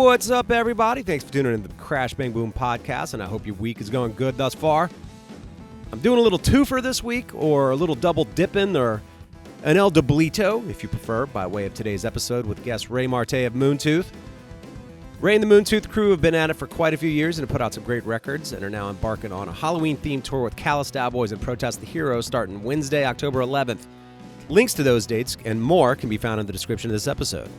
What's up, everybody? Thanks for tuning in to the Crash Bang Boom podcast, and I hope your week is going good thus far. I'm doing a little twofer this week, or a little double dipping, or an El Doblito, if you prefer, by way of today's episode with guest Ray Marte of Moontooth. Ray and the Moontooth crew have been at it for quite a few years and have put out some great records and are now embarking on a Halloween-themed tour with Callous, Daoboys, and Protest the Hero starting Wednesday, October 11th. Links to those dates and more can be found in the description of this episode.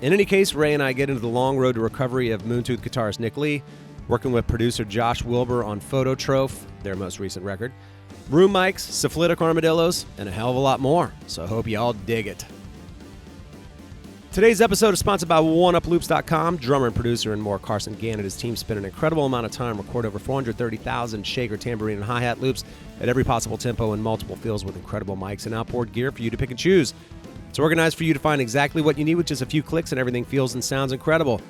In any case, Ray and I get into the long road to recovery of Moontooth guitarist Nick Lee, working with producer Josh Wilbur on Phototroph, their most recent record, room mics, syphilitic armadillos, and a hell of a lot more. So I hope you all dig it. Today's episode is sponsored by OneUpLoops.com. Drummer and producer and more Carson Gann and his team spent an incredible amount of time record over 430,000 shaker, tambourine, and hi-hat loops at every possible tempo and multiple feels with incredible mics and outboard gear for you to pick and choose. It's organized for you to find exactly what you need with just a few clicks, and everything feels and sounds incredible.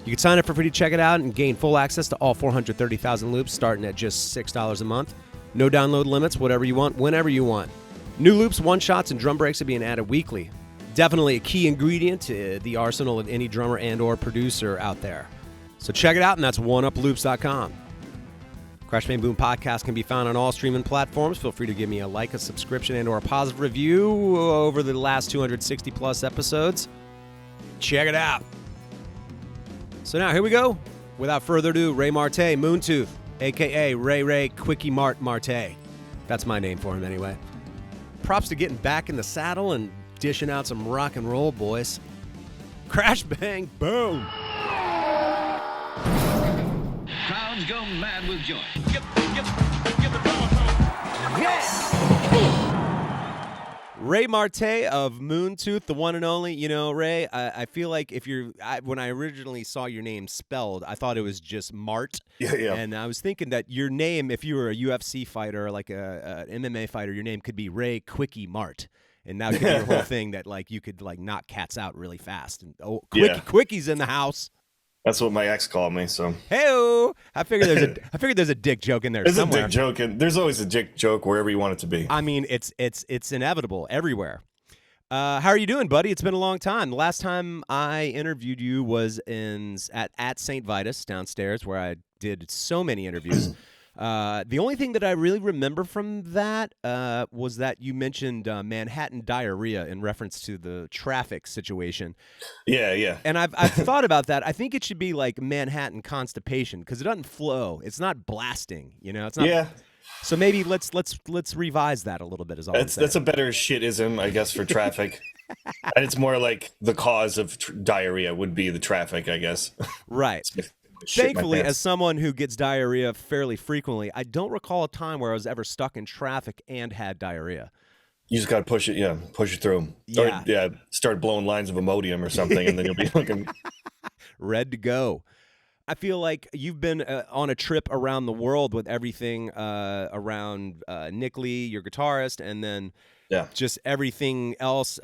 You can sign up for free to check it out and gain full access to all 430,000 loops starting at just $6 a month. No download limits, whatever you want, whenever you want. New loops, one-shots, and drum breaks are being added weekly. Definitely a key ingredient to the arsenal of any drummer and or producer out there. So check it out, and that's OneUpLoops.com. Crash Bang Boom podcast can be found on all streaming platforms. Feel free to give me a like, a subscription, and or a positive review over the last 260 plus episodes. Check it out. So now here we go. Without further ado, Ray Marte, Moontooth, a.k.a. Ray Quickie Marte. That's my name for him anyway. Props to getting back in the saddle and dishing out some rock and roll, boys. Crash Bang Boom. Crowds go mad with joy. Yes! Ray Marte of Moontooth, the one and only. You know, Ray, I feel like when I originally saw your name spelled, I thought it was just Mart. Yeah. And I was thinking that your name, if you were a UFC fighter or like an MMA fighter, your name could be Ray Quickie Mart. And that could be your whole thing, that like you could like knock cats out really fast. And Quickie's in the house. That's what my ex called me. So Hey-o! I figured there's a dick joke in there there's somewhere. a dick joke, and there's always a dick joke wherever you want it to be. I mean, it's inevitable everywhere. How are you doing, buddy? It's been a long time. The last time I interviewed you was at St. Vitus downstairs, where I did so many interviews. The only thing that I really remember from that was that you mentioned Manhattan diarrhea in reference to the traffic situation. Yeah. And I've thought about that. I think it should be like Manhattan constipation, because it doesn't flow. It's not blasting, you know. It's not. Yeah. So maybe let's revise that a little bit. That's a better shitism, I guess, for traffic. And it's more like the cause of diarrhea would be the traffic, I guess. Right. Thankfully, as someone who gets diarrhea fairly frequently, I don't recall a time where I was ever stuck in traffic and had diarrhea. You just got to push it through. Yeah. Or, start blowing lines of Imodium or something, and then you'll be looking red to go. I feel like you've been on a trip around the world with everything around Nick Lee, your guitarist, and then just everything else.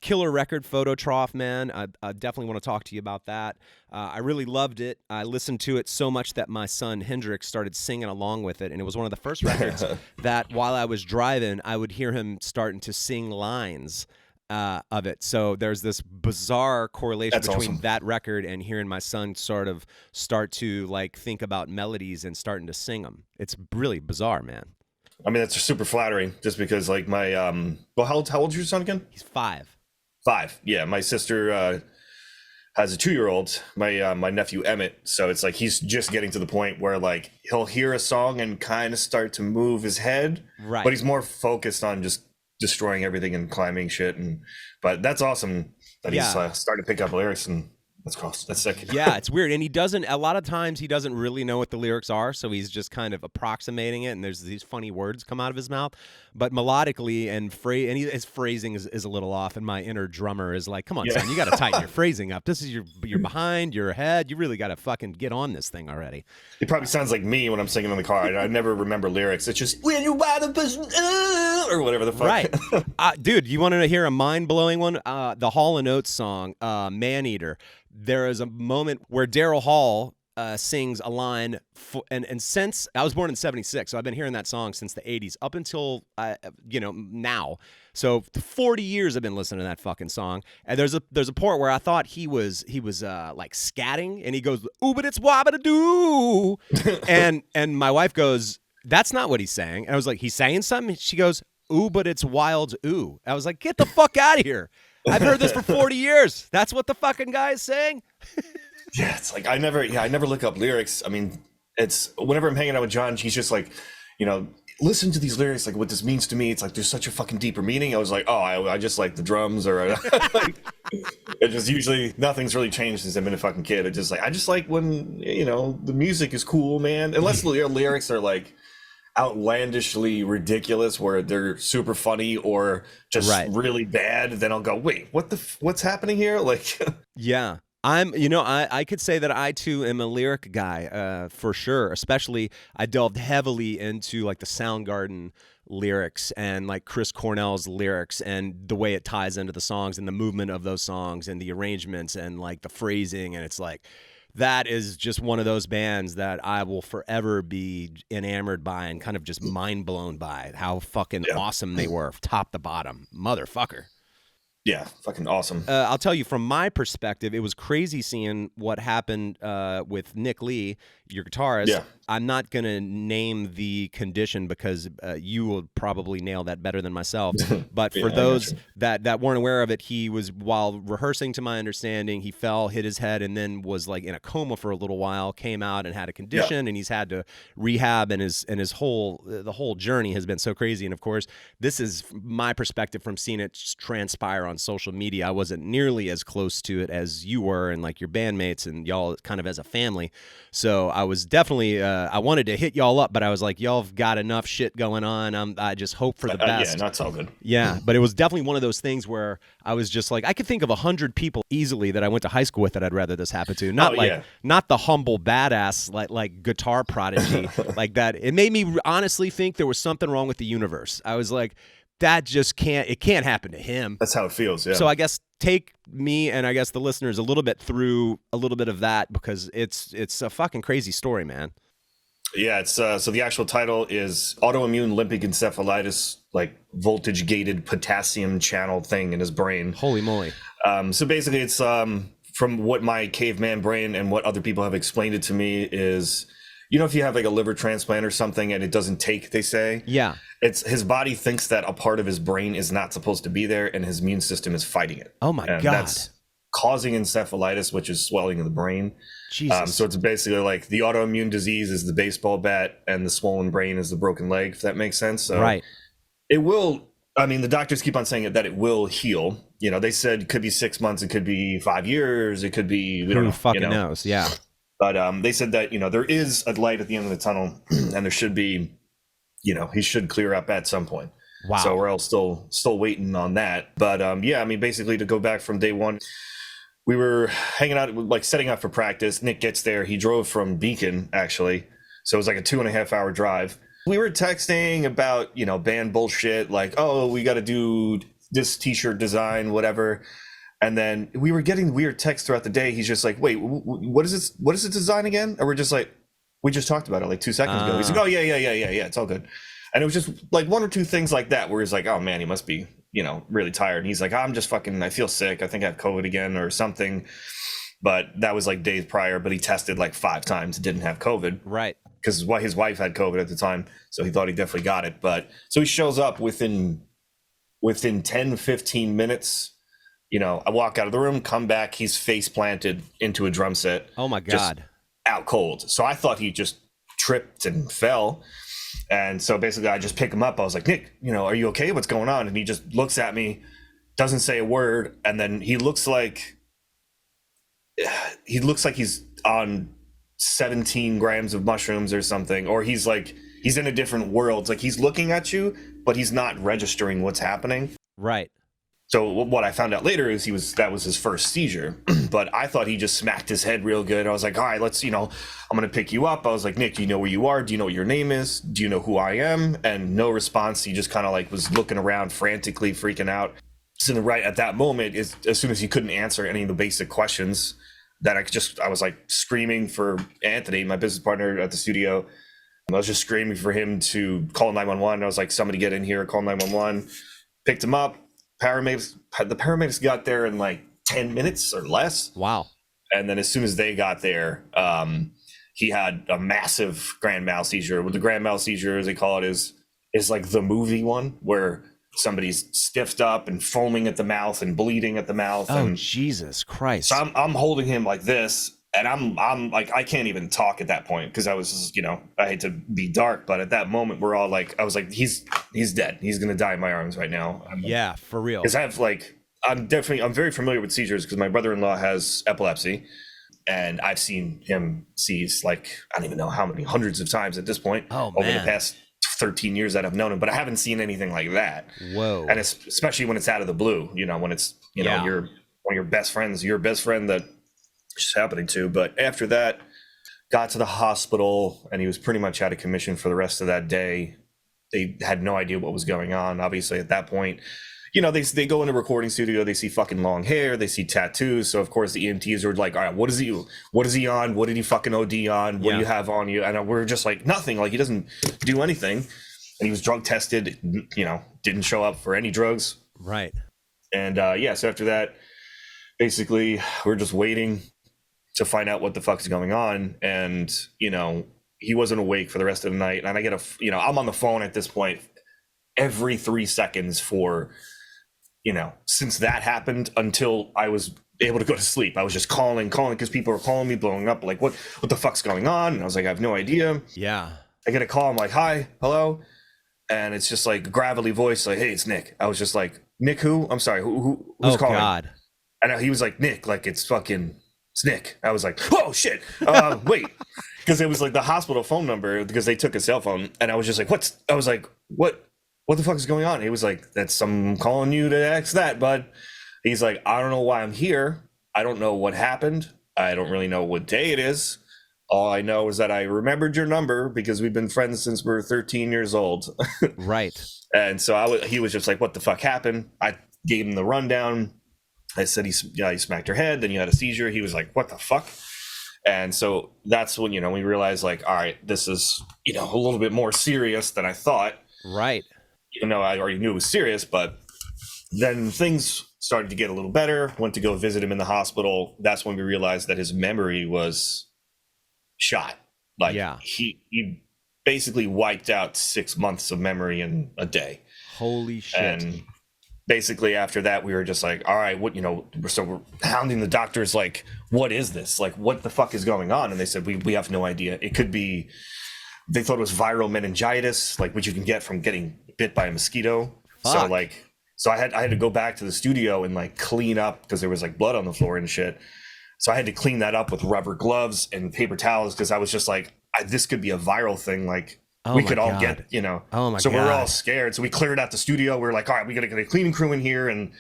Killer record, Phototroph, man. I definitely want to talk to you about that. I really loved it. I listened to it so much that my son Hendrix started singing along with it, and it was one of the first records that while I was driving, I would hear him starting to sing lines of it. So there's this bizarre correlation between that record and hearing my son sort of start to like think about melodies and starting to sing them. It's really bizarre, man. I mean, that's super flattering, just because like my how old's your son again? He's 5. 5. Yeah, my sister has a 2-year-old, my nephew Emmett. So it's like he's just getting to the point where like he'll hear a song and kind of start to move his head, right? But he's more focused on just destroying everything and climbing shit. But that's awesome that he's starting to pick up lyrics, and that's sick. Yeah, it's weird. And a lot of times he doesn't really know what the lyrics are, so he's just kind of approximating it, and there's these funny words come out of his mouth. But melodically his phrasing is a little off, and my inner drummer is like, come on, son, you got to tighten your phrasing up. This is you're behind, your head. You really got to fucking get on this thing already. It probably sounds like me when I'm singing in the car. I never remember lyrics. It's just, when you're wide up, or whatever the fuck. Right. Dude, you want to hear a mind-blowing one? The Hall & Oates song, Man Eater. There is a moment where Daryl Hall sings a line, and since I was born in '76, so I've been hearing that song since the '80s up until now. So 40 years I've been listening to that fucking song. And there's a part where I thought he was like scatting, and he goes, "Ooh, but it's wabba doo," and my wife goes, "That's not what he's saying." And I was like, "He's saying something?" She goes, "Ooh, but it's wild ooh." I was like, "Get the fuck out of here! I've heard this for 40 years. That's what the fucking guy is saying." Yeah, it's like I never look up lyrics. I mean, it's whenever I'm hanging out with John, he's just like, listen to these lyrics, like what this means to me. It's like there's such a fucking deeper meaning. I was like, I just like the drums, or like, it just usually nothing's really changed since I've been a fucking kid. It's just like I just like when the music is cool, man. Unless the lyrics are like outlandishly ridiculous, where they're super funny or just really bad, then I'll go, wait, what's happening here? Like, yeah. I could say that I too am a lyric guy, for sure. Especially, I delved heavily into like the Soundgarden lyrics and like Chris Cornell's lyrics and the way it ties into the songs and the movement of those songs and the arrangements and like the phrasing. And it's like, that is just one of those bands that I will forever be enamored by and kind of just mind blown by how fucking awesome they were, top to bottom, motherfucker. Yeah, fucking awesome. I'll tell you, from my perspective, it was crazy seeing what happened with Nick Lee, your guitarist. Yeah. I'm not going to name the condition because you will probably nail that better than myself. But for those that weren't aware of it, he was, while rehearsing, to my understanding, he fell, hit his head, and then was like in a coma for a little while, came out and had a condition, and he's had to rehab, and the whole journey has been so crazy. And of course, this is my perspective from seeing it transpire on social media. I wasn't nearly as close to it as you were and like your bandmates and y'all kind of as a family. So I was definitely, I wanted to hit y'all up, but I was like, y'all have got enough shit going on. I just hope for the best. Yeah, that's all good. Yeah, but it was definitely one of those things where I was just like, I could think of 100 people easily that I went to high school with that I'd rather this happen to. Not the humble badass like guitar prodigy like that. It made me honestly think there was something wrong with the universe. I was like, that just can't happen to him. That's how it feels, yeah. So I guess take me and I guess the listeners a little bit through a little bit of that, because it's a fucking crazy story, man. Yeah, it's so the actual title is autoimmune limbic encephalitis, like voltage gated potassium channel thing in his brain. Holy moly. So basically it's from what my caveman brain and what other people have explained it to me is, if you have like a liver transplant or something and it doesn't take, they say. Yeah. It's his body thinks that a part of his brain is not supposed to be there and his immune system is fighting it. Oh my God. That's causing encephalitis, which is swelling in the brain. Jesus. So it's basically like the autoimmune disease is the baseball bat and the swollen brain is the broken leg, if that makes sense. So right. It will, the doctors keep on saying it, that it will heal. They said it could be 6 months, it could be 5 years, it could be, we don't know. Who fucking knows? Yeah. But they said that, there is a light at the end of the tunnel and there should be, he should clear up at some point. Wow. So we're all still waiting on that. But basically to go back from day one, we were hanging out, like setting up for practice. Nick gets there. He drove from Beacon, actually. So it was like a 2.5 hour drive. We were texting about, band bullshit, like, oh, we got to do this t-shirt design, whatever. And then we were getting weird texts throughout the day. He's just like, wait, what is this? What is the design again? And we're just like, we just talked about it like 2 seconds ago. He's like, oh, yeah, it's all good. And it was just like one or two things like that where he's like, oh, man, he must be, really tired. And he's like, I'm just I feel sick. I think I have COVID again or something. But that was like days prior. But he tested like 5 times, didn't have COVID. Right. Because his wife had COVID at the time. So he thought he definitely got it. But so he shows up within 10, 15 minutes. I walk out of the room, come back, he's face planted into a drum set. Oh my God. Out cold. So I thought he just tripped and fell. And so basically I just pick him up. I was like, Nick, are you okay? What's going on? And he just looks at me, doesn't say a word. And then he looks like he's on 17 grams of mushrooms or something. Or he's in a different world. It's like he's looking at you, but he's not registering what's happening. Right. So what I found out later is that was his first seizure, but I thought he just smacked his head real good. I was like, all right, let's, I'm going to pick you up. I was like, Nick, do you know where you are? Do you know what your name is? Do you know who I am? And no response. He just kind of like was looking around frantically, freaking out. So right at that moment, as soon as he couldn't answer any of the basic questions, that I was like screaming for Anthony, my business partner at the studio. I was just screaming for him to call 911. I was like, somebody get in here, call 911. Picked him up. The paramedics got there in like 10 minutes or less. Wow. And then as soon as they got there, he had a massive grand mal seizure. What the grand mal seizure, as they call it, is like the movie one where somebody's stiffed up and foaming at the mouth and bleeding at the mouth. Oh, and Jesus Christ. so I'm holding him like this, and I'm like, I can't even talk at that point because I was just, I hate to be dark, but at that moment we're all like, I was like, he's dead. He's gonna die in my arms right now. Yeah, for real. Because I'm very familiar with seizures because my brother-in-law has epilepsy, and I've seen him seize like, I don't even know how many, hundreds of times at this point over the past 13 years that I've known him, but I haven't seen anything like that. Whoa. And it's, especially when it's out of the blue, when it's, you're one of your best friends, your best friend that it's happening to. But after that, got to the hospital, and he was pretty much out of commission for the rest of that day. They had no idea what was going on. Obviously at that point, they go in a recording studio, they see fucking long hair, they see tattoos. So of course the EMTs are like, all right, what is he on? What did he fucking OD on? What do you have on you? And we're just like, nothing. Like, he doesn't do anything. And he was drug tested, didn't show up for any drugs. Right. And so after that, basically we're just waiting to find out what the fuck is going on. And, he wasn't awake for the rest of the night. And I get I'm on the phone at this point every 3 seconds for, since that happened until I was able to go to sleep. I was just calling because people were calling me, blowing up, like, what the fuck's going on? And I was like, I have no idea. Yeah. I get a call. I'm like, hi, hello. And it's just like a gravelly voice, like, hey, it's Nick. I was just like, Nick who? I'm sorry, who's calling? God. And he was like, Nick, like, it's Nick. I was like, oh shit, wait. Because it was like the hospital phone number, because they took a cell phone. And I was just like, what the fuck is going on? He was like, that's I'm calling you to ask that, bud. He's like, I don't know why I'm here. I don't know what happened. I don't really know what day it is. All I know is that I remembered your number because we've been friends since we're 13 years old. Right. And so he was just like, what the fuck happened? I gave him the rundown. I said, he smacked your head. Then you had a seizure. He was like, what the fuck? And so that's when, we realized, like, all right, this is, a little bit more serious than I thought. Right. Even though I already knew it was serious, but then things started to get a little better. Went to go visit him in the hospital. That's when we realized that his memory was shot. Like, he basically wiped out 6 months of memory in a day. Holy shit. And basically after that, we were just like, all right, what, so we're hounding the doctors, like, what is this? Like, what the fuck is going on? And they said, we have no idea. It could be, they thought it was viral meningitis, like what you can get from getting bit by a mosquito. Fuck. So I had to go back to the studio and like clean up, because there was like blood on the floor and shit. So I had to clean that up with rubber gloves and paper towels, because I was just like, this could be a viral thing. Like, we could all get, Oh my so God. we're all scared. So we cleared out the studio. We're like, all right, we got to get a cleaning crew in here. And,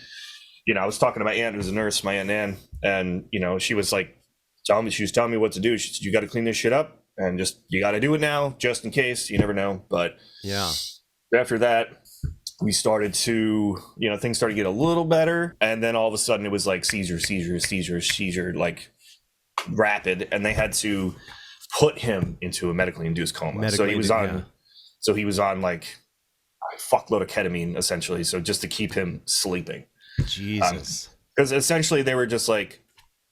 I was talking to my aunt, who's a nurse, my Aunt Nan, and, she was like, she was telling me what to do. She said, you got to clean this shit up, and you got to do it now, just in case. You never know. But yeah, after that, we started to, things started to get a little better. And then all of a sudden it was like seizure, like rapid. And they had to put him into a medically induced coma. So he was on like a fuckload of ketamine, essentially. So just to keep him sleeping. Jesus. Because essentially they were just like,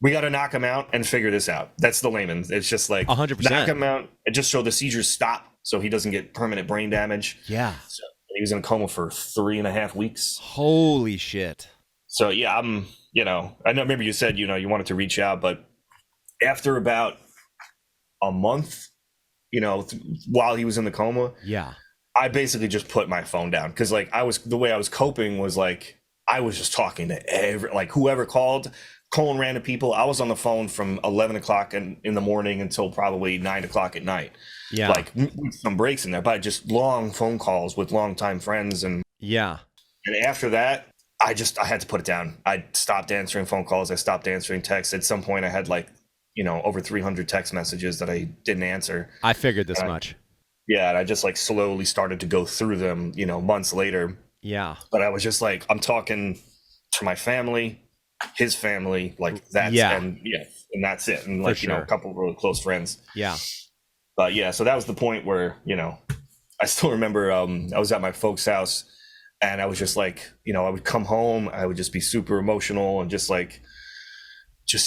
we got to knock him out and figure this out. That's the layman. It's just like 100%. Knock him out and just so the seizures stop, so he doesn't get permanent brain damage. Yeah. So he was in a coma for 3.5 weeks. Holy shit. So yeah, I know, remember you said, you wanted to reach out, but after about a month, while he was in the coma, I basically just put my phone down. Cause like the way I was coping was like, I was just talking to whoever called, calling random people. I was on the phone from 11 o'clock in the morning until probably 9 o'clock at night. Yeah. Like some breaks in there, but just long phone calls with longtime friends. And after that, I had to put it down. I stopped answering phone calls. I stopped answering texts. At some point I had over 300 text messages that I didn't answer. I figured this much. And I just slowly started to go through them, months later. Yeah. But I was just like, I'm talking to my family. his family, like that's and that's it, and like a couple of really close friends. Yeah. But yeah, so that was the point where I still remember I was at my folks' house, and I was just like, I would come home, I would just be super emotional and just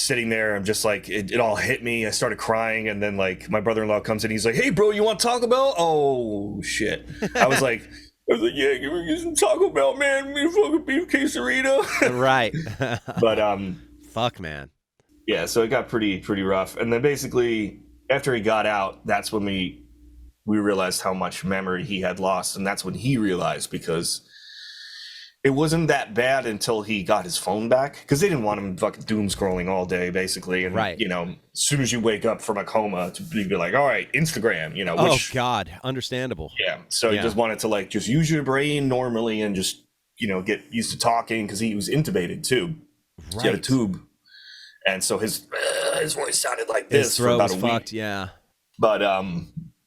sitting there. I'm just like, it all hit me. I started crying, and then like my brother-in-law comes in, he's like, "Hey bro, you want Taco Bell?" Oh shit. I was like, yeah, give me some Taco Bell, man. Give me a fucking beef quesarito. Right. But fuck, man. Yeah, so it got pretty rough. And then basically after he got out, that's when we realized how much memory he had lost, and that's when he realized, because it wasn't that bad until he got his phone back, because they didn't want him fucking doom scrolling all day, basically. And right. As soon as you wake up from a coma, to be like, all right, Instagram, which, oh god, understandable. Yeah. So he just wanted to like just use your brain normally and just get used to talking, because he was intubated too. Right. He had a tube, and so his voice sounded like this. His throat was fucked. Yeah. But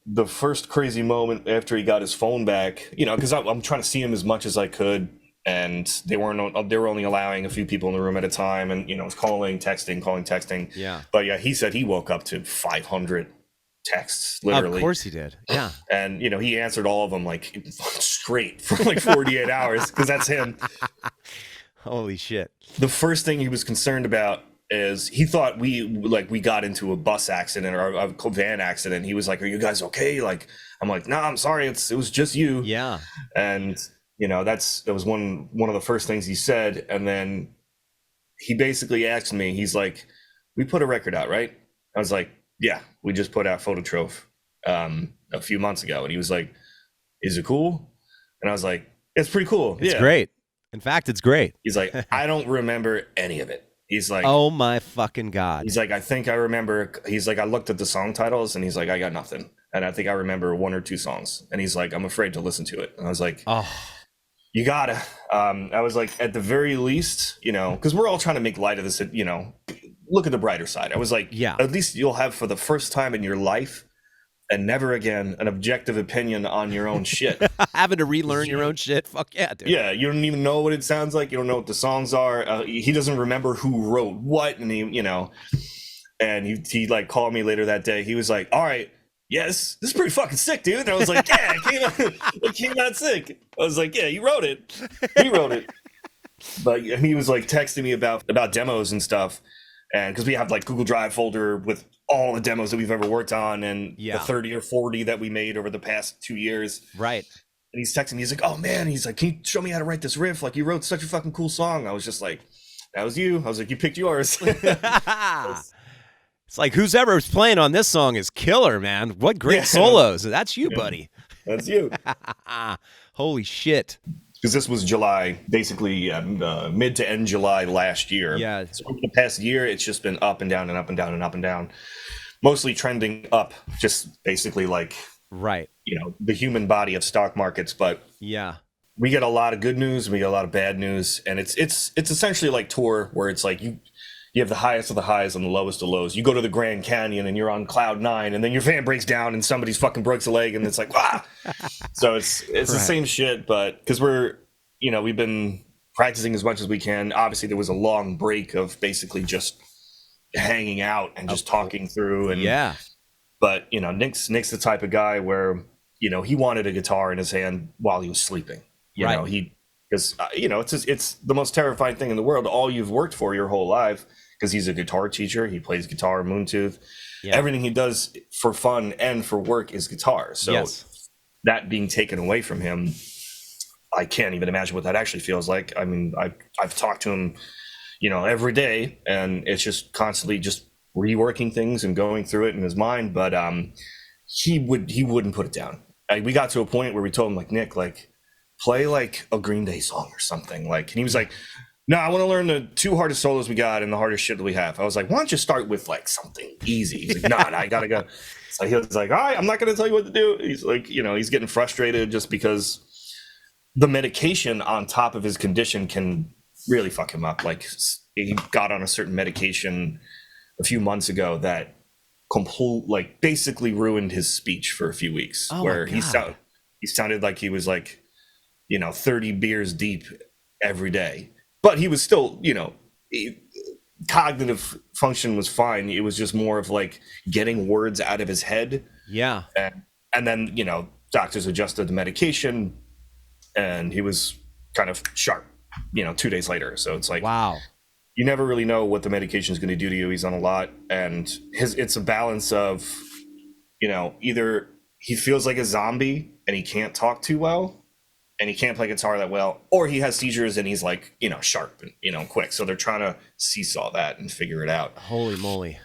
the first crazy moment after he got his phone back, because I'm trying to see him as much as I could, and they were only allowing a few people in the room at a time, and it was calling, texting. Yeah. But yeah, he said he woke up to 500 texts, literally. Of course he did. Yeah. And he answered all of them like straight for like 48 hours, because that's him. Holy shit. The first thing he was concerned about is he thought we got into a bus accident or a van accident. He was like, "Are you guys okay?" Like, I'm like, "Nah, I'm sorry. It was just you." Yeah. And that was one of the first things he said. And then he basically asked me, he's like, "We put a record out, right?" I was like, "Yeah, we just put out Phototroph a few months ago." And he was like, "Is it cool?" And I was like, "It's pretty cool. It's great. In fact, it's great." He's like, "I don't remember any of it." He's like, "Oh my fucking god." He's like, "I think I remember." He's like, "I looked at the song titles," and he's like, "I got nothing. And I think I remember one or two songs." And he's like, "I'm afraid to listen to it." And I was like, "Oh, you gotta." I was like, at the very least, because we're all trying to make light of this, look at the brighter side. I was like, yeah, at least you'll have, for the first time in your life and never again, an objective opinion on your own shit. Having to relearn your own shit. Fuck yeah, dude. Yeah, you don't even know what it sounds like. You don't know what the songs are. He doesn't remember who wrote what, and and he like called me later that day. He was like, "All right, yes, this is pretty fucking sick, dude." And I was like, "Yeah, it came out sick." I was like, "Yeah, you wrote it. He wrote it." But he was like texting me about demos and stuff, and because we have like Google Drive folder with all the demos that we've ever worked on, and the 30 or 40 that we made over the past 2 years. Right. And he's texting me. He's like, "Oh man," he's like, "Can you show me how to write this riff? Like, you wrote such a fucking cool song." I was just like, "That was you." I was like, "You picked yours." It's like, who's ever playing on this song is killer, man. What great solos. That's you, buddy. That's you. Holy shit. Because this was July, basically mid to end July last year. Yeah. So over the past year, it's just been up and down and up and down and up and down. Mostly trending up, just basically like, right, the human body of stock markets. But yeah, we get a lot of good news and we get a lot of bad news. And it's essentially like tour, where it's like you have the highest of the highs and the lowest of lows. You go to the Grand Canyon and you're on cloud 9, and then your van breaks down and somebody's fucking breaks a leg, and it's like, wow. So it's the same shit, but because we've been practicing as much as we can. Obviously there was a long break of basically just hanging out and just talking through, and but Nick's the type of guy where he wanted a guitar in his hand while he was sleeping. Because it's the most terrifying thing in the world. All you've worked for your whole life, because he's a guitar teacher. He plays guitar, Moontooth. Yeah. Everything he does for fun and for work is guitar. So that being taken away from him, I can't even imagine what that actually feels like. I mean, I've talked to him, every day, and it's just constantly just reworking things and going through it in his mind. But he wouldn't put it down. We got to a point where we told him, like, "Nick, like, play like a Green Day song or something." Like, and he was like, "No, I want to learn the 2 hardest solos we got and the hardest shit that we have." I was like, "Why don't you start with like something easy?" He's like, "Nah, I gotta go." So he was like, "All right, I'm not gonna tell you what to do." He's like, he's getting frustrated just because the medication on top of his condition can really fuck him up. Like, he got on a certain medication a few months ago that basically ruined his speech for a few weeks. Where he sounded like he was like 30 beers deep every day, but he was still cognitive function was fine. It was just more of like getting words out of his head. Yeah. And then, doctors adjusted the medication and he was kind of sharp, 2 days later. So it's like, wow. You never really know what the medication is going to do to you. He's on a lot. And it's a balance of, either he feels like a zombie and he can't talk too well and he can't play guitar that well, or he has seizures and he's like, sharp and, quick. So they're trying to seesaw that and figure it out. Holy moly.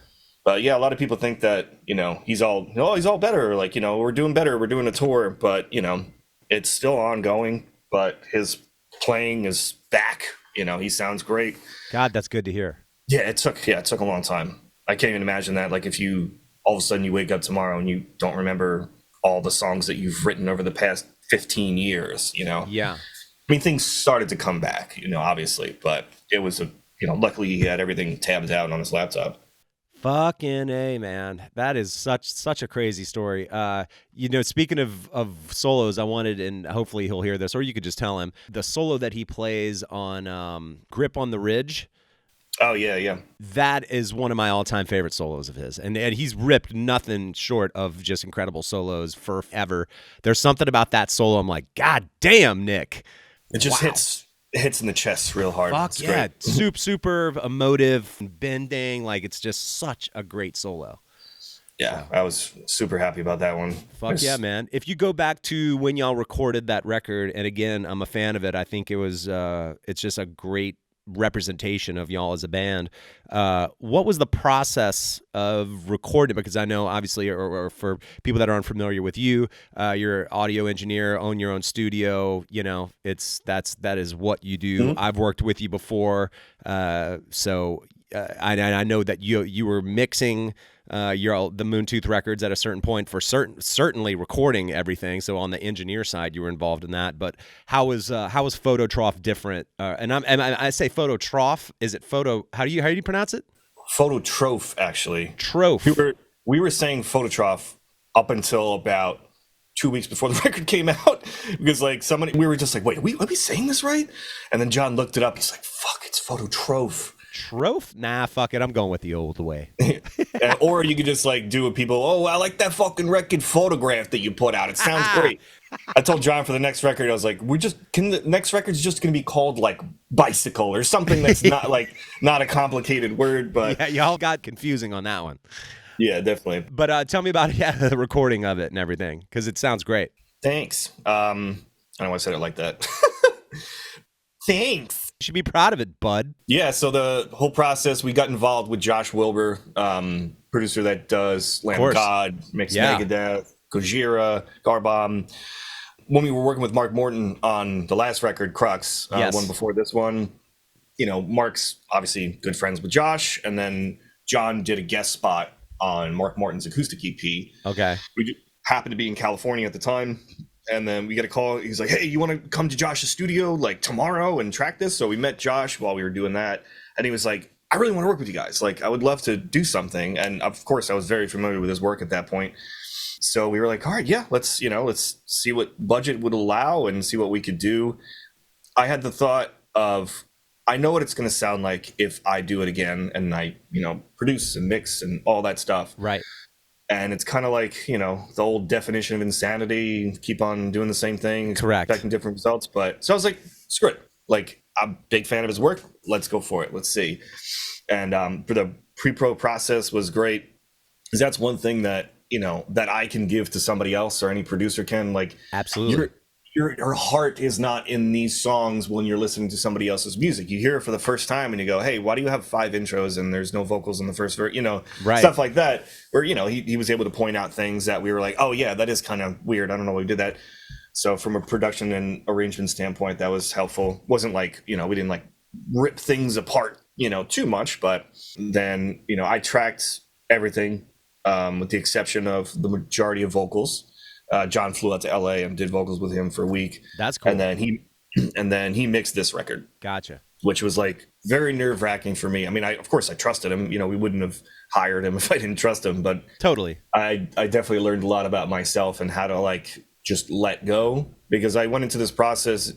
But yeah, a lot of people think that, he's all better. Like, we're doing better. We're doing a tour, but, it's still ongoing, but his playing is back. He sounds great. God, that's good to hear. Yeah, it took a long time. I can't even imagine that. Like if you all of a sudden you wake up tomorrow and you don't remember all the songs that you've written over the past 15 years, Yeah. I mean, things started to come back, obviously, but it was luckily he had everything tabbed out on his laptop. Fucking A, man. That is such a crazy story. Speaking of solos, I wanted, and hopefully he'll hear this, or you could just tell him, the solo that he plays on Grip on the Ridge. Oh, yeah. That is one of my all-time favorite solos of his. And he's ripped nothing short of just incredible solos forever. There's something about that solo. I'm like, God damn, Nick. It just hits in the chest real hard. Fuck yeah. Super emotive, bending. Like, it's just such a great solo. Yeah, I was super happy about that one. Fuck yeah, man. If you go back to when y'all recorded that record, and again, I'm a fan of it. I think it's just a great representation of y'all as a band. What was the process of recording? Because I know, obviously, or for people that are unfamiliar with you, you're an audio engineer, own your own studio. That is what you do. Mm-hmm. I've worked with you before, so I know that you were mixing the Moontooth records at a certain point for certainly recording everything. So on the engineer side, you were involved in that. But how was Phototroph different? And I say Phototroph. Is it photo? How do you pronounce it? Phototroph, actually. Troph. We were saying Phototroph up until about 2 weeks before the record came out, because we were just like, wait, are we saying this right? And then John looked it up. He's like, fuck, it's Phototroph. Troph? Nah, fuck it. I'm going with the old way. Or you could just do what people, I like that fucking record Photograph that you put out. It sounds great. I told John for the next record, I was like, the next record's just going to be called bicycle or something that's not a complicated word, but yeah, y'all got confusing on that one. Yeah, definitely. But tell me about the recording of it and everything, because it sounds great. Thanks. I don't know why I said it like that. Thanks. You should be proud of it, bud. Yeah, so the whole process, we got involved with Josh Wilbur, producer that does Lamb of God, Mixed Megadeth, Gojira, Garbomb. When we were working with Mark Morton on the last record, Crux, one before this one, Mark's obviously good friends with Josh, and then John did a guest spot on Mark Morton's acoustic EP. Okay. We happened to be in California at the time. And then we get a call. He's like, hey, you want to come to Josh's studio tomorrow and track this? So we met Josh while we were doing that. And he was like, I really want to work with you guys. I would love to do something. And of course, I was very familiar with his work at that point. So we were like, all right, yeah, let's see what budget would allow and see what we could do. I had the thought of, I know what it's going to sound like if I do it again and I, produce and mix and all that stuff. Right. And it's kind of the old definition of insanity, keep on doing the same thing, correct, expecting different results. But so I was like, screw it. I'm a big fan of his work. Let's go for it. Let's see. And for the pre-pro process was great, because that's one thing that, that I can give to somebody else or any producer can. Absolutely. Your heart is not in these songs when you're listening to somebody else's music. You hear it for the first time and you go, hey, why do you have 5 intros and there's no vocals in the first verse? Right. Stuff like that, where, he was able to point out things that we were like, oh yeah, that is kind of weird. I don't know why we did that. So from a production and arrangement standpoint, that was helpful. Wasn't we didn't rip things apart, too much, but then, I tracked everything with the exception of the majority of vocals. John flew out to LA and did vocals with him for a week. That's cool. And then he mixed this record. Gotcha. Which was very nerve-wracking for me. I mean, of course I trusted him. We wouldn't have hired him if I didn't trust him, but totally. I definitely learned a lot about myself and how to just let go, because I went into this process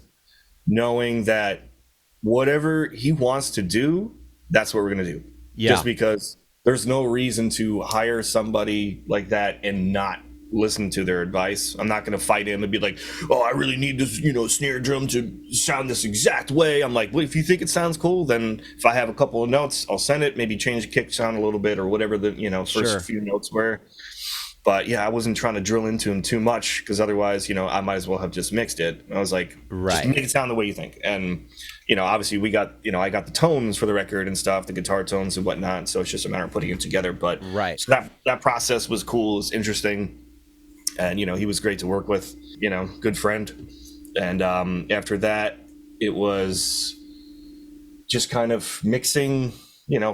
knowing that whatever he wants to do, that's what we're going to do. Yeah. Just because there's no reason to hire somebody like that and not listen to their advice. I'm not going to fight him and be like, oh, I really need this, snare drum to sound this exact way. I'm like, well, if you think it sounds cool, then if I have a couple of notes, I'll send it, maybe change the kick sound a little bit or whatever the, first few notes were. But yeah, I wasn't trying to drill into him too much because otherwise, I might as well have just mixed it. I was like, just make it sound the way you think. And, obviously we got, I got the tones for the record and stuff, the guitar tones and whatnot. So it's just a matter of putting it together. But so that process was cool. It was interesting. And, he was great to work with, good friend. And after that, it was just kind of mixing,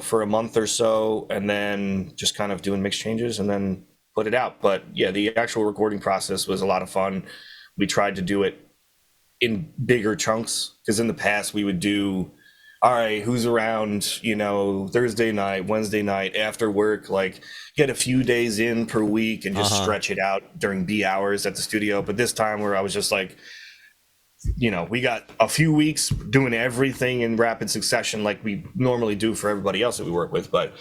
for a month or so, and then just kind of doing mix changes and then put it out. But yeah, the actual recording process was a lot of fun. We tried to do it in bigger chunks because in the past we would do, all right, who's around, Thursday night, Wednesday night, after work, like get a few days in per week and just stretch it out during B hours at the studio. But this time where I was just like, we got a few weeks doing everything in rapid succession like we normally do for everybody else that we work with. But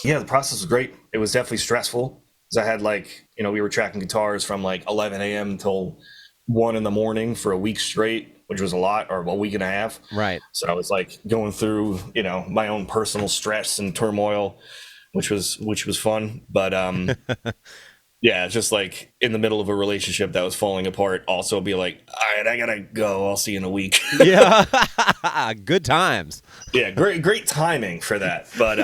yeah, the process was great. It was definitely stressful because I had we were tracking guitars from 11 a.m. until 1 in the morning for a week straight, which was a lot, or a week and a half. Right. So I was going through, my own personal stress and turmoil, which was fun. But yeah, just in the middle of a relationship that was falling apart, also be like, all right, I gotta go. I'll see you in a week. Yeah. Good times. Yeah. Great timing for that. But,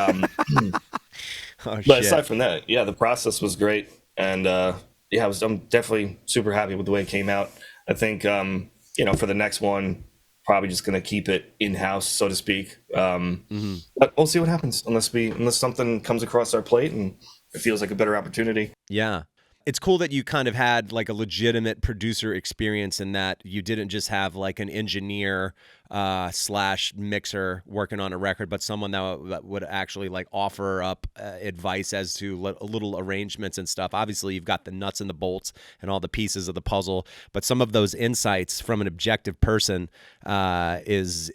but aside from that, yeah, the process was great. And, I'm definitely super happy with the way it came out. I think, for the next one, probably just going to keep it in-house, so to speak. But we'll see what happens unless something comes across our plate and it feels like a better opportunity. Yeah. It's cool that you kind of had a legitimate producer experience in that you didn't just have an engineer / mixer working on a record, but someone that would actually offer up advice as to little arrangements and stuff. Obviously, you've got the nuts and the bolts and all the pieces of the puzzle, but some of those insights from an objective person is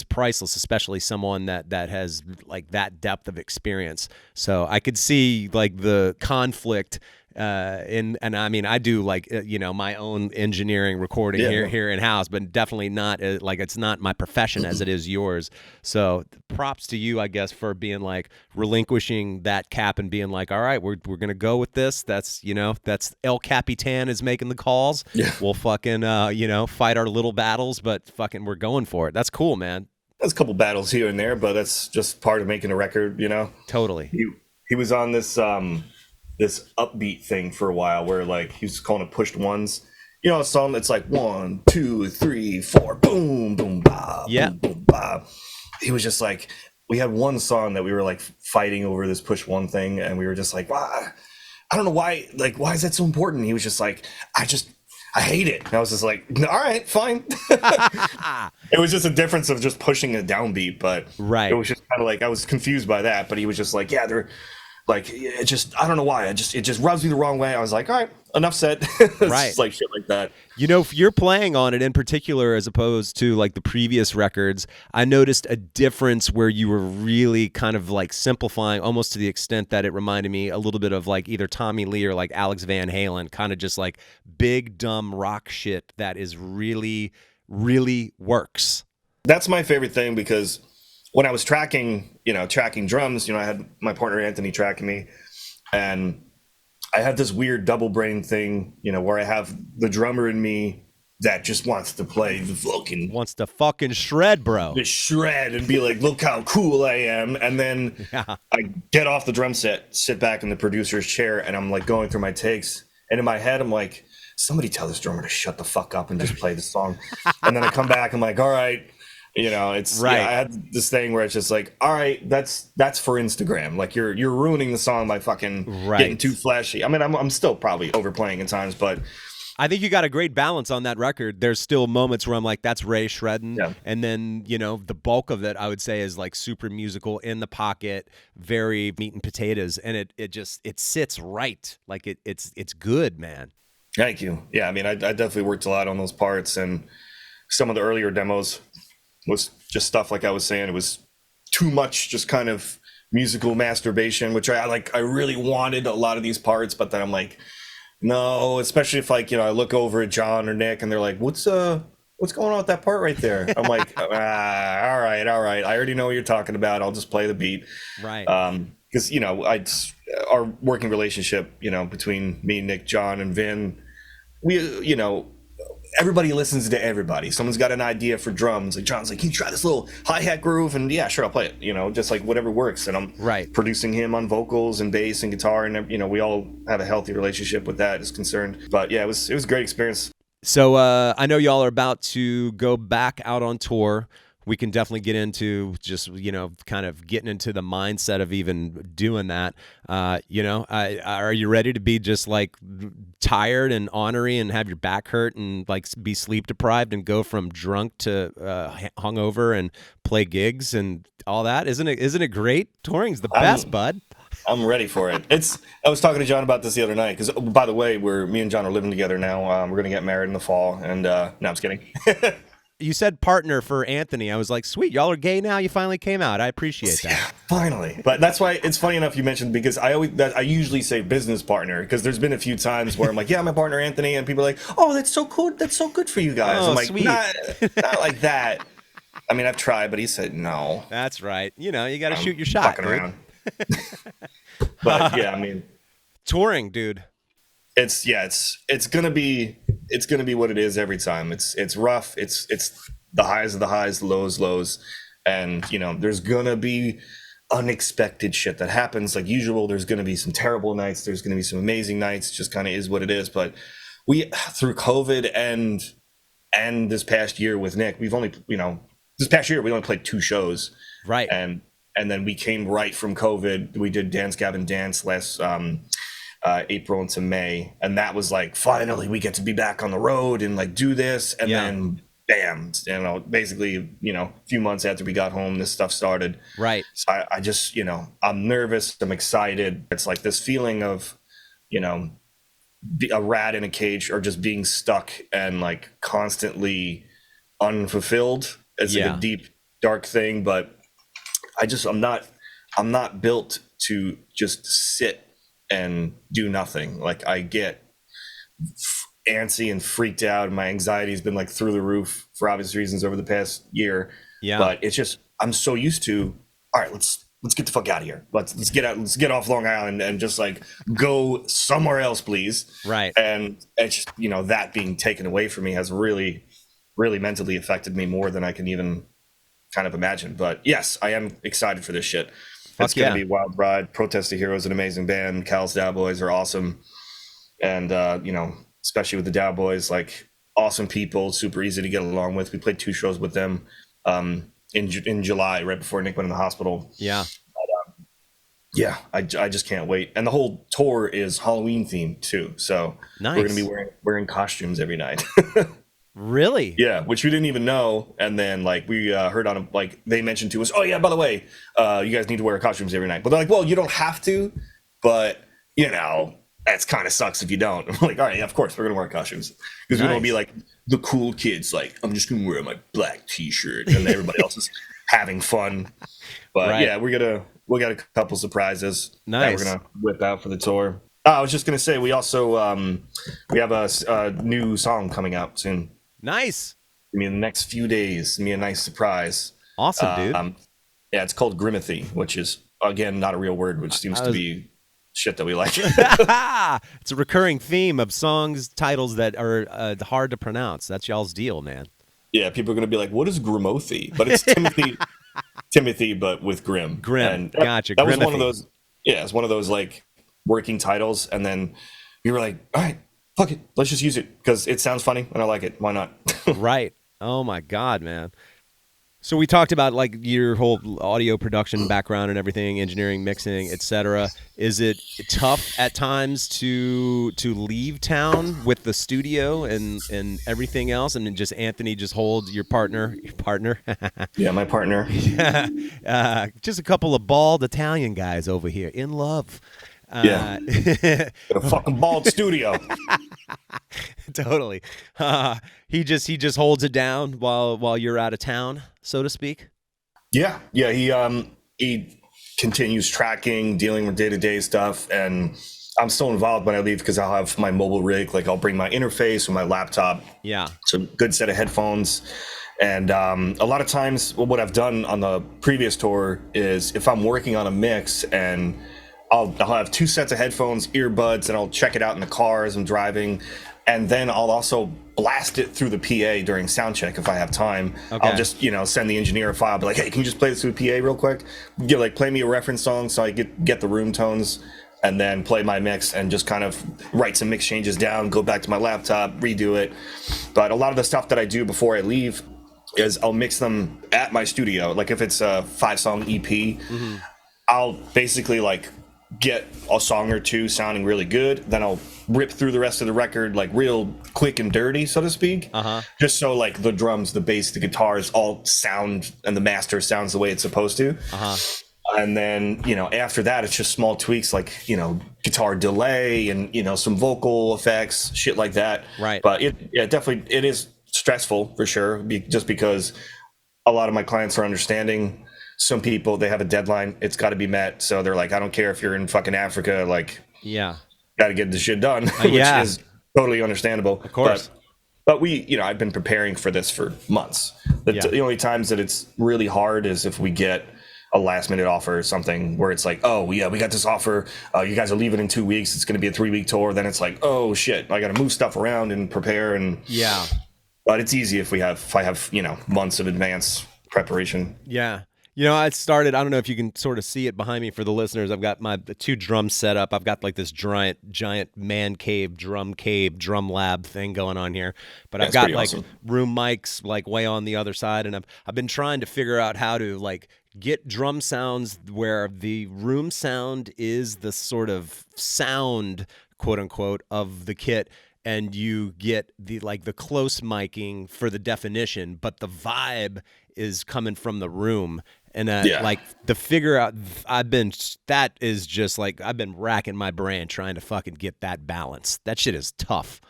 priceless, especially someone that has that depth of experience. So I could see the conflict. And I mean, I do my own engineering recording here in house, but definitely not it's not my profession as it is yours. So props to you, I guess, for being relinquishing that cap and being all right, we're gonna go with this. That's that's El Capitan is making the calls. Yeah. We'll fucking fight our little battles, but fucking we're going for it. That's cool, man. There's a couple battles here and there, but that's just part of making a record, Totally. He was on this upbeat thing for a while where he was calling it pushed ones. A song that's 1, 2, 3, 4, boom, boom, ba, boom, boom, ba. He was just we had one song that we were fighting over this push one thing, and we were just why? I don't know why. Why is that so important? He was just I hate it. And I was just all right, fine. It was just a difference of just pushing a downbeat, but it was just kind of I was confused by that. But he was just yeah, they're. It just, I don't know why. It just rubs me the wrong way. I was all right, enough said. Right. Just shit like that. If you're playing on it in particular, as opposed to the previous records, I noticed a difference where you were really kind of simplifying almost to the extent that it reminded me a little bit of either Tommy Lee or Alex Van Halen, kind of just big, dumb rock shit that is really, really works. That's my favorite thing because when I was tracking drums, I had my partner Anthony tracking me, and I had this weird double brain thing, where I have the drummer in me that just wants to play wants to fucking shred, bro. The shred and be look how cool I am. And then I get off the drum set, sit back in the producer's chair, and I'm going through my takes. And in my head, I'm somebody tell this drummer to shut the fuck up and just play the song. And then I come back, I'm all right. It's right. I had this thing where it's just all right, that's for Instagram. You're ruining the song by fucking getting too flashy. I mean, I'm still probably overplaying at times, but I think you got a great balance on that record. There's still moments where I'm that's Ray shredding, and then the bulk of it I would say is super musical, in the pocket, very meat and potatoes, and it sits right. It's good, man. Thank you. Yeah, I mean, I definitely worked a lot on those parts, and some of the earlier demos was just stuff I was saying. It was too much just kind of musical masturbation, which I really wanted a lot of these parts, but then I'm like, no, especially if like, I look over at John or Nick and they're like, what's going on with that part right there? I'm like, all right. I already know what you're talking about. I'll just play the beat. Right. Because, our working relationship, between me, Nick, John, and Vin, we, everybody listens to everybody. Someone's got an idea for drums. Like John's like, can you try this little hi-hat groove? And yeah, sure, I'll play it. Just like whatever works. And I'm producing him on vocals and bass and guitar. And, we all have a healthy relationship with that is concerned. But yeah, it was a great experience. So I know y'all are about to go back out on tour. We can definitely get into just, kind of getting into the mindset of even doing that. Are you ready to be just like tired and ornery and have your back hurt and like be sleep deprived and go from drunk to hungover and play gigs and all that? Isn't it great? Touring's the best, bud. I'm ready for it. I was talking to John about this the other night because, by the way, me and John are living together now. We're going to get married in the fall. And no, I'm just kidding. You said partner for Anthony. I was like, sweet, y'all are gay now. You finally came out. I appreciate that. Yeah, finally. But that's why it's funny enough you mentioned, because I usually say business partner, because there's been a few times where I'm like, yeah, my partner Anthony, and people are like, oh, that's so cool. That's so good for you guys. Oh, I'm like, sweet. Not like that. I mean, I've tried, but he said no. That's right. You got to shoot your shot, dude. Around. But yeah, I mean, touring, dude. It's gonna be what it is every time. It's rough. It's the highs of the highs, the lows, and there's gonna be unexpected shit that happens like usual. There's gonna be some terrible nights. There's gonna be some amazing nights. Just kind of is what it is. But we, through COVID and this past year with Nick, we've only this past year we only played 2 shows. Right. And then we came right from COVID. We did Dance Gavin Dance last April into May, and that was like, finally we get to be back on the road and like do this. And then bam, basically a few months after we got home, this stuff started. Right. So I just I'm nervous, I'm excited. It's like this feeling of a rat in a cage, or just being stuck and like constantly unfulfilled. It's like a deep dark thing, but I'm not built to just sit and do nothing. Like I get antsy and freaked out, and my anxiety has been like through the roof for obvious reasons over the past year. Yeah. But it's just, I'm so used to, all right, let's get the fuck out of here. Let's get out. Let's get off Long Island and just like go somewhere else, please. Right. And it's just, that being taken away from me has really, really mentally affected me more than I can even kind of imagine. But yes, I am excited for this shit. It's going to be a wild ride. Protest the Hero is an amazing band. Callous Daoboys are awesome. And, especially with the Daoboys, like awesome people, super easy to get along with. We played 2 shows with them in July, right before Nick went in the hospital. Yeah. But, yeah, I just can't wait. And the whole tour is Halloween themed too. So nice. We're going to be wearing costumes every night. Really? Yeah, which we didn't even know. And then like we heard on like they mentioned to us, oh yeah, by the way, you guys need to wear costumes every night. But they're like, well, you don't have to, but that's kind of sucks if you don't. I'm like, all right, yeah, of course we're gonna wear costumes, because we don't be like the cool kids. Like, I'm just gonna wear my black T-shirt and everybody else is having fun. But yeah, we got a couple surprises that we're gonna whip out for the tour. I was just gonna say, we also we have a new song coming out soon. Nice. I mean, the next few days, me a nice surprise. Awesome, dude. Yeah, it's called Grimathy, which is again not a real word, which seems to be shit that we like. It's a recurring theme of songs titles that are hard to pronounce. That's y'all's deal, man. Yeah, people are gonna be like, "What is Grimothy?" But it's Timothy, but with Grim. And gotcha. That was one of those. Yeah, it's one of those like working titles, and then we were like, all right, fuck it, let's just use it because it sounds funny and I like it. Why not? Right. Oh my God, man. So we talked about like your whole audio production background and everything, engineering, mixing, etc. Is it tough at times to leave town with the studio and everything else, and then just Anthony just hold your partner? Yeah, my partner. Yeah, just a couple of bald Italian guys over here in love. Yeah, a fucking bald studio. Totally. He just holds it down while you're out of town, so to speak. Yeah. He continues tracking, dealing with day-to-day stuff, and I'm still involved when I leave because I'll have my mobile rig. Like I'll bring my interface or my laptop. Yeah. Some good set of headphones. And a lot of times what I've done on the previous tour is if I'm working on a mix and I'll have two sets of headphones, earbuds, and I'll check it out in the car as I'm driving. And then I'll also blast it through the PA during sound check if I have time. Okay. I'll just, send the engineer a file, be like, hey, can you just play this through the PA real quick? Play me a reference song so I get the room tones, and then play my mix and just kind of write some mix changes down, go back to my laptop, redo it. But a lot of the stuff that I do before I leave is I'll mix them at my studio. Like if it's a 5-song EP, I'll basically get a song or two sounding really good, then I'll rip through the rest of the record real quick and dirty, so to speak, just so the drums, the bass, the guitars all sound and the master sounds the way it's supposed to. And then after that it's just small tweaks guitar delay and some vocal effects, shit like that. Right. But it is stressful for sure, just because a lot of my clients are understanding. Some people, they have a deadline, it's got to be met, so they're like, I don't care if you're in fucking Africa, got to get this shit done. Which is totally understandable, of course. But we, I've been preparing for this for months. The only times that it's really hard is if we get a last minute offer or something where it's like, oh yeah, we got this offer, you guys are leaving in 2 weeks, it's going to be a 3-week tour. Then it's like, oh shit, I got to move stuff around and prepare. And but it's easy if I have months of advance preparation. I started, I don't know if you can sort of see it behind me for the listeners. I've got the two drums set up. I've got this giant man cave, drum lab thing going on here. But I've got awesome room mics way on the other side. And I've been trying to figure out how to get drum sounds where the room sound is the sort of sound, quote unquote, of the kit. And you get the close miking for the definition, but the vibe is coming from the room. And the figure out, I've been racking my brain trying to fucking get that balance. That shit is tough.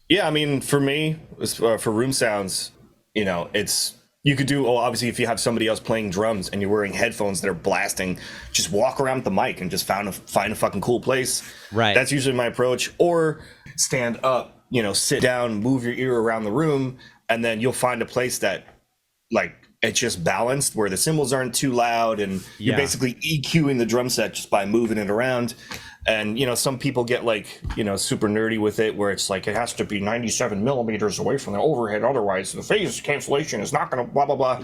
Yeah, I mean, for me, for room sounds, it's, you could do, obviously if you have somebody else playing drums and you're wearing headphones that are blasting, just walk around with the mic and just find a fucking cool place. Right. That's usually my approach. Or stand up, sit down, move your ear around the room, and then you'll find a place that it's just balanced where the cymbals aren't too loud, and you're basically EQing the drum set just by moving it around. And some people get super nerdy with it, where it's it has to be 97 millimeters away from the overhead, otherwise the phase cancellation is not gonna blah blah blah.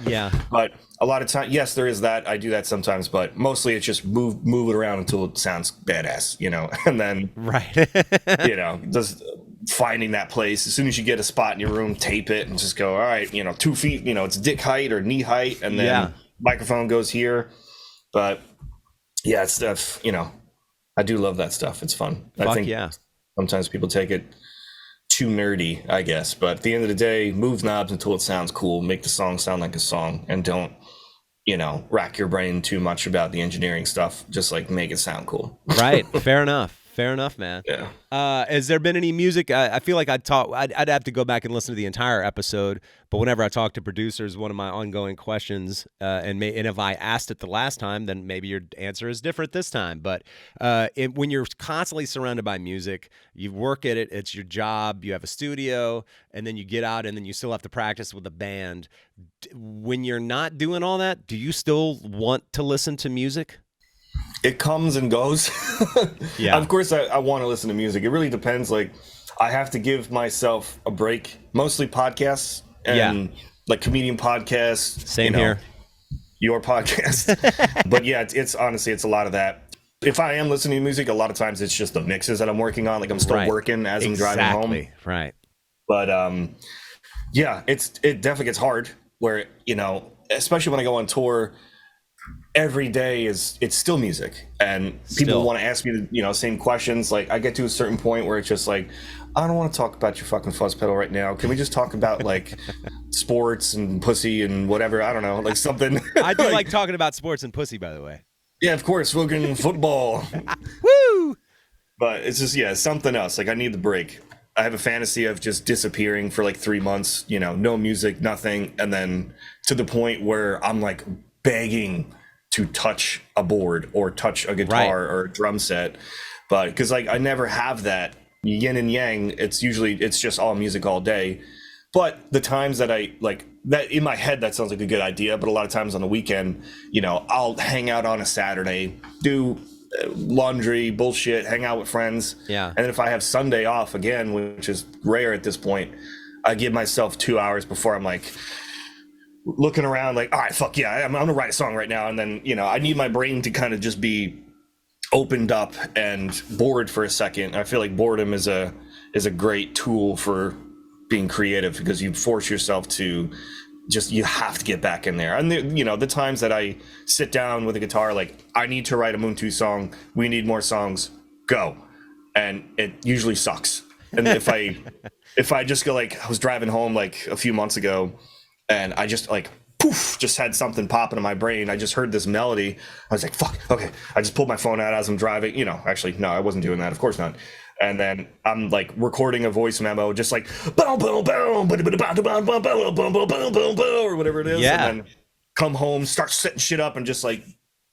But a lot of time, yes, there is that. I do that sometimes, but mostly it's just move it around until it sounds badass, and then just finding that place. As soon as you get a spot in your room, tape it and just go, all right, 2 feet, it's dick height or knee height, and then microphone goes here. But yeah, it's stuff, I do love that stuff. It's fun. I think sometimes people take it too nerdy, I guess, but at the end of the day, move knobs until it sounds cool, make the song sound like a song, and don't rack your brain too much about the engineering stuff. Just make it sound cool. Right. Fair enough, man. Yeah. Has there been any music? I feel like I'd have to go back and listen to the entire episode. But whenever I talk to producers, one of my ongoing questions, and if I asked it the last time, then maybe your answer is different this time. But when you're constantly surrounded by music, you work at it, it's your job, you have a studio, and then you get out and then you still have to practice with a band. When you're not doing all that, do you still want to listen to music? It comes and goes. Of course I want to listen to music. It really depends. I have to give myself a break, mostly podcasts and comedian podcasts. Same here. Your podcast. But yeah, it's honestly, it's a lot of that. If I am listening to music, a lot of times it's just the mixes that I'm working on. I'm still working as I'm driving home. Right. But it definitely gets hard where, especially when I go on tour, every day it's still music, and people want to ask me the same questions. I get to a certain point where it's just I don't want to talk about your fucking fuzz pedal right now. Can we just talk about sports and pussy and whatever? I don't know, something. I do like talking about sports and pussy, by the way. Yeah, of course, fucking football. Woo! But it's just something else. I need the break. I have a fantasy of just disappearing for 3 months, no music, nothing, and then to the point where I'm begging to touch a board or touch a guitar or a drum set, but because like I never have that yin and yang. It's just all music all day. But the times that I like that in my head, that sounds like a good idea. But a lot of times on the weekend, you know, I'll hang out on a Saturday, do laundry, bullshit, hang out with friends. Yeah. And then if I have Sunday off again, which is rare at this point, I give myself 2 hours before I'm like looking around like, all right, fuck yeah, I'm gonna write a song right now. And then, you know, I need my brain to kind of just be opened up and bored for a second. I feel like boredom is a great tool for being creative, because you force yourself to just, you have to get back in there. And the times that I sit down with a guitar, like I need to write a Moon 2 song, we need more songs, go. And it usually sucks. And if I just go, like, I was driving home like a few months ago and I just like poof, just had something pop into my brain. I just heard this melody. I was like, fuck, okay. I just pulled my phone out as I'm driving. You know, actually, no, I wasn't doing that. Of course not. And then I'm like recording a voice memo, just like boom, boom, boom, boom, boom, boom, boom, boom, boom, or whatever it is. Yeah. And then come home, start setting shit up, and just like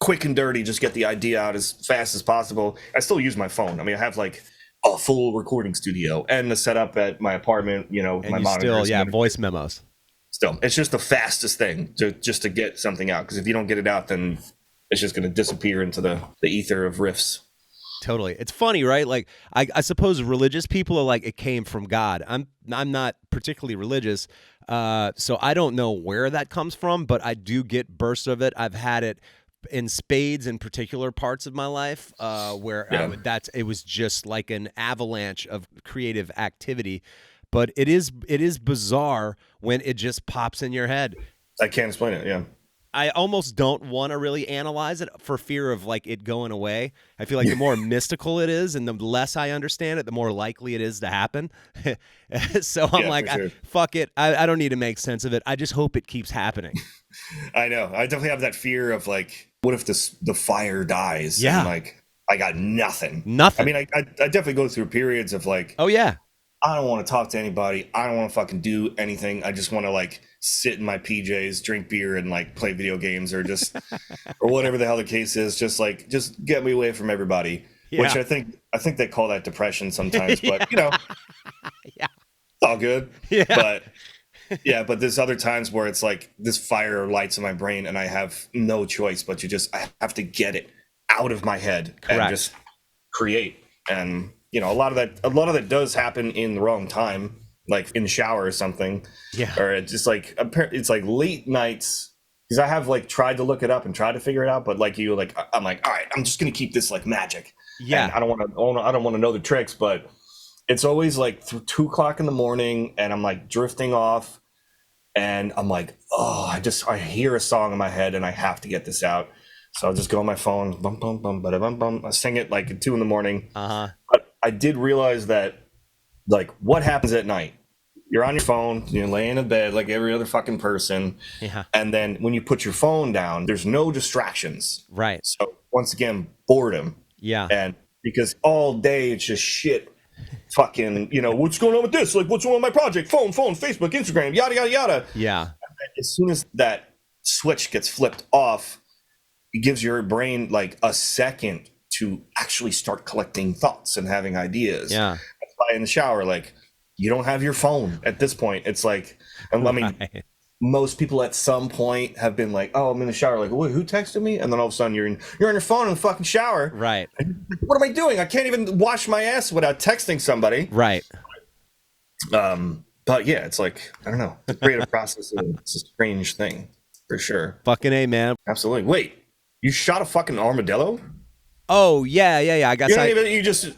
quick and dirty, just get the idea out as fast as possible. I still use my phone. I mean, I have like a full recording studio and the setup at my apartment, you know, with my monitors. Still, voice memos. Still, it's just the fastest thing to get something out. Because if you don't get it out, then it's just going to disappear into the ether of riffs. Totally. It's funny, right? Like, I suppose religious people are like, it came from God. I'm not particularly religious, so I don't know where that comes from, but I do get bursts of it. I've had it in spades in particular parts of my life, where it was just like an avalanche of creative activity. But it is bizarre when it just pops in your head. I can't explain it. Yeah. I almost don't want to really analyze it for fear of like it going away. I feel like the more mystical it is and the less I understand it, the more likely it is to happen. So I'm like, sure. Fuck it. I don't need to make sense of it. I just hope it keeps happening. I know. I definitely have that fear of like, what if the fire dies? Yeah. And like, I got nothing. Nothing. I mean, I definitely go through periods of like, Oh, yeah. I don't want to talk to anybody. I don't want to fucking do anything. I just want to like sit in my PJs, drink beer, and like play video games, or just or whatever the hell the case is. Just get me away from everybody. Yeah. Which I think they call that depression sometimes. Yeah. But you know, Yeah. It's all good. Yeah. But there's other times where it's like this fire lights in my brain, and I have no choice but I have to get it out of my head. Correct. And just create. And you know, a lot of that does happen in the wrong time, like in the shower or something. Yeah. Or it's just like it's like late nights, because I have like tried to look it up and try to figure it out, but like you, like I'm like, all right, I'm just gonna keep this like magic. Yeah. And I don't want to know the tricks, but it's always like 2 o'clock in the morning, and I'm like drifting off, and I'm like, oh, I hear a song in my head, and I have to get this out. So I'll just go on my phone, bum bum bum, bada bum bum. I sing it like at 2 a.m. But I did realize that, like, what happens at night? You're on your phone, you're laying in bed like every other fucking person. Yeah. And then when you put your phone down, there's no distractions. Right. So once again, boredom. Yeah. And because all day it's just shit. Fucking, you know, what's going on with this? Like, what's going on with my project? Phone, Facebook, Instagram, yada, yada, yada. Yeah. As soon as that switch gets flipped off, it gives your brain like a second to actually start collecting thoughts and having ideas. Yeah. That's why in the shower, like, you don't have your phone at this point. It's like, I mean, most people at some point have been like, oh, I'm in the shower. Like, who texted me? And then all of a sudden you're on your phone in the fucking shower. Right. What am I doing? I can't even wash my ass without texting somebody. Right. But yeah, it's like, I don't know. The creative process is a strange thing for sure. Fucking A, man. Absolutely. Wait, you shot a fucking armadillo? Oh yeah. I guess you just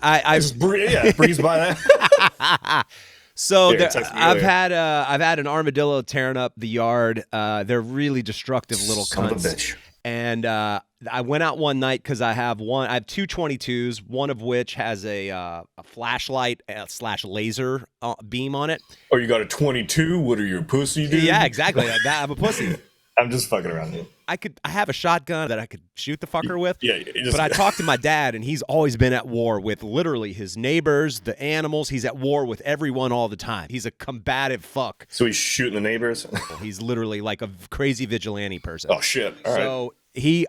breeze by that. So I've had an armadillo tearing up the yard. They're really destructive little cunts. Son of a bitch. And I went out one night because I have two 22s, one of which has a flashlight / laser beam on it. Oh, you got a 22? What are you, a pussy, dude? Yeah, exactly. I'm a pussy. I'm just fucking around, dude. I have a shotgun that I could shoot the fucker with. Yeah, but I talked to my dad, and he's always been at war with literally his neighbors, the animals. He's at war with everyone all the time. He's a combative fuck. So he's shooting the neighbors? He's literally like a crazy vigilante person. Oh, shit. All right.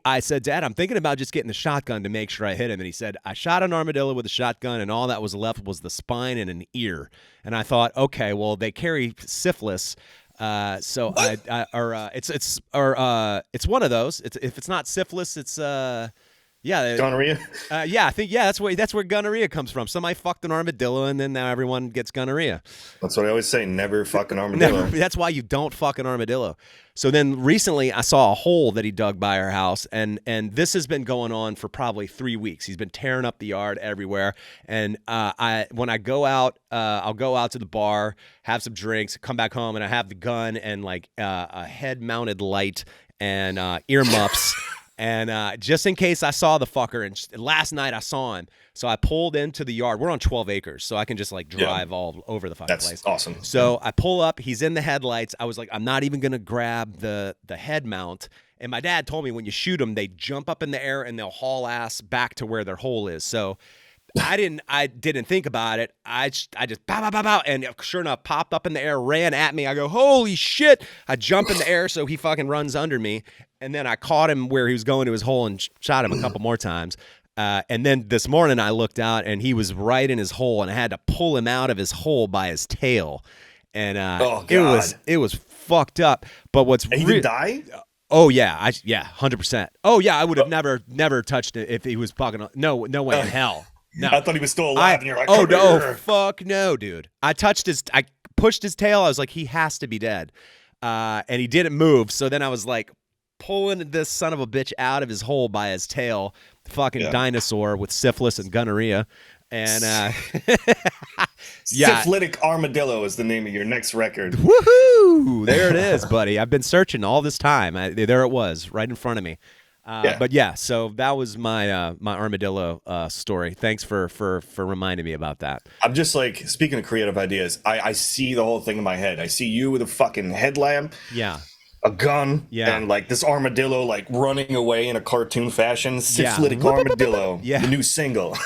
I said, Dad, I'm thinking about just getting the shotgun to make sure I hit him. And he said, I shot an armadillo with a shotgun, and all that was left was the spine and an ear. And I thought, okay, well, they carry syphilis. It's one of those. If it's not syphilis, it's Gonorrhea? I think that's where gonorrhea comes from. Somebody fucked an armadillo, and then now everyone gets gonorrhea. That's what I always say. Never fuck an armadillo. That's why you don't fuck an armadillo. So then recently I saw a hole that he dug by our house, and this has been going on for probably 3 weeks. He's been tearing up the yard everywhere. And when I go out, I'll go out to the bar, have some drinks, come back home, and I have the gun and like a head-mounted light and ear muffs. And just in case I saw the fucker, and last night I saw him, so I pulled into the yard. We're on 12 acres, so I can just like drive all over the fucking place. That's awesome. So I pull up. He's in the headlights. I was like, I'm not even gonna grab the head mount. And my dad told me when you shoot them, they jump up in the air and they'll haul ass back to where their hole is. So I didn't think about it. I just bow, bow, bow, bow, and sure enough, popped up in the air, ran at me. I go, holy shit! I jump in the air, so he fucking runs under me, and then I caught him where he was going to his hole and shot him a couple more times. And then this morning I looked out, and he was right in his hole, and I had to pull him out of his hole by his tail, and it was fucked up. But he did die? Oh yeah, 100%. Oh yeah, I would have never touched it if he was fucking. No way in hell. No. I thought he was still alive, and you're like, oh no, here. Fuck no, dude. I pushed his tail. I was like, he has to be dead. And he didn't move. So then I was like pulling this son of a bitch out of his hole by his tail, fucking dinosaur with syphilis and gonorrhea. And Syphilitic Armadillo is the name of your next record. Woohoo! There it is, buddy. I've been searching all this time. There it was, right in front of me. But yeah, so that was my my armadillo story. Thanks for reminding me about that. I'm just like, speaking of creative ideas, I see the whole thing in my head. I see you with a fucking headlamp, a gun, and like this armadillo like running away in a cartoon fashion. Syphilitic Armadillo, the new single.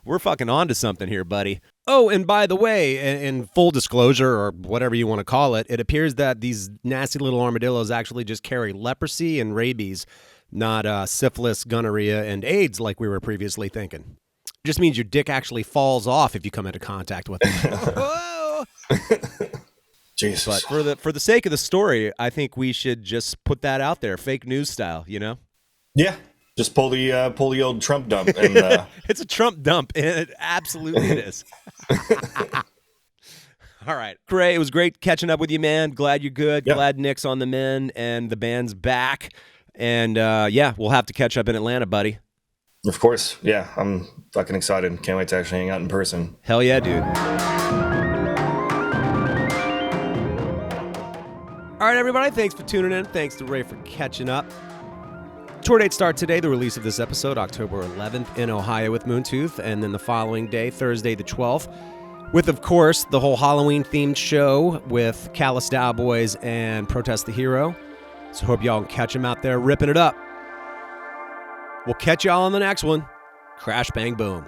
We're fucking on to something here, buddy. Oh, and by the way, in full disclosure, or whatever you want to call it, it appears that these nasty little armadillos actually just carry leprosy and rabies, not syphilis, gonorrhea, and AIDS like we were previously thinking. It just means your dick actually falls off if you come into contact with it. Jesus. But for the sake of the story, I think we should just put that out there, fake news style, you know? Yeah. Just pull the old Trump dump. And, it's a Trump dump. It absolutely is. All right. Gray, it was great catching up with you, man. Glad you're good. Yep. Glad Nick's on the mend and the band's back. And, we'll have to catch up in Atlanta, buddy. Of course. Yeah, I'm fucking excited. Can't wait to actually hang out in person. Hell yeah, dude. All right, everybody. Thanks for tuning in. Thanks to Ray for catching up. Tour dates start today, the release of this episode, October 11th in Ohio with Moontooth, and then the following day, Thursday the 12th, with, of course, the whole Halloween-themed show with Callous, Daoboys, and Protest the Hero. So hope y'all can catch them out there ripping it up. We'll catch y'all on the next one. Crash, bang, boom.